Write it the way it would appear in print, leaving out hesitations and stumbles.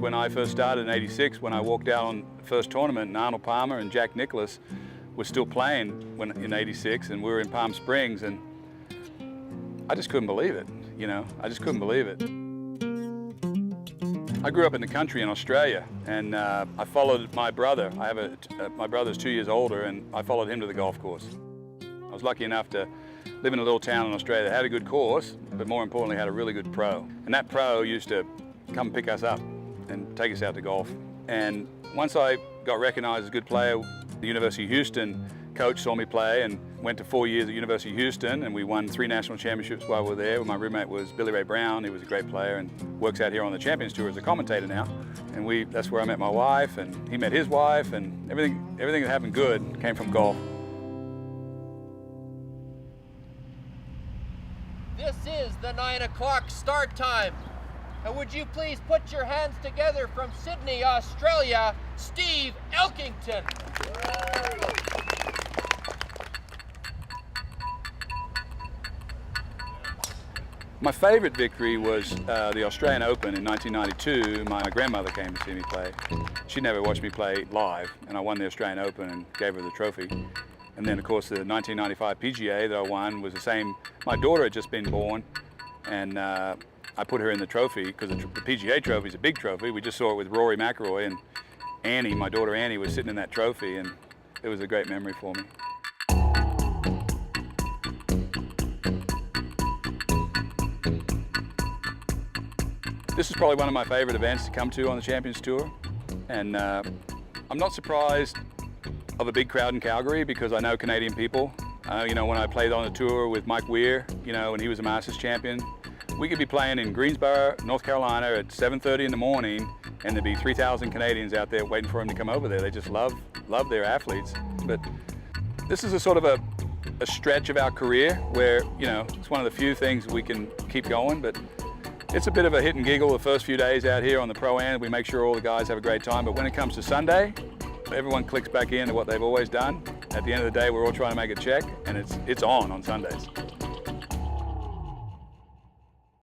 when I first started in '86, when I walked out on the first tournament, and Arnold Palmer and Jack Nicklaus was still playing in '86, and we were in Palm Springs, and I just couldn't believe it, you know? I just couldn't believe it. I grew up in the country in Australia, and I followed my brother. My brother's 2 years older, and I followed him to the golf course. I was lucky enough to live in a little town in Australia that had a good course, but more importantly had a really good pro. And that pro used to come pick us up and take us out to golf. And once I got recognized as a good player, the University of Houston coach saw me play and went to 4 years at University of Houston, and we won 3 national championships while we were there. My roommate was Billy Ray Brown. He was a great player and works out here on the Champions Tour as a commentator now. And that's where I met my wife, and he met his wife, and everything that happened good came from golf. This is the 9 o'clock start time. And would you please put your hands together from Sydney, Australia, Steve Elkington. My favorite victory was the Australian Open in 1992. My grandmother came to see me play. She never watched me play live, and I won the Australian Open and gave her the trophy. And then, of course, the 1995 PGA that I won was the same. My daughter had just been born, and I put her in the trophy because the PGA trophy is a big trophy. We just saw it with Rory McIlroy, and Annie, my daughter Annie, was sitting in that trophy, and it was a great memory for me. This is probably one of my favorite events to come to on the Champions Tour, and I'm not surprised of a big crowd in Calgary because I know Canadian people. You know, when I played on the tour with Mike Weir, you know, when he was a Masters champion, we could be playing in Greensboro, North Carolina at 7:30 in the morning, and there'd be 3,000 Canadians out there waiting for him to come over there. They just love their athletes. But this is a sort of a stretch of our career where, you know, it's one of the few things we can keep going, but it's a bit of a hit and giggle the first few days out here on the Pro-Am. We make sure all the guys have a great time, but when it comes to Sunday, everyone clicks back into what they've always done. At the end of the day, we're all trying to make a check, and it's on Sundays.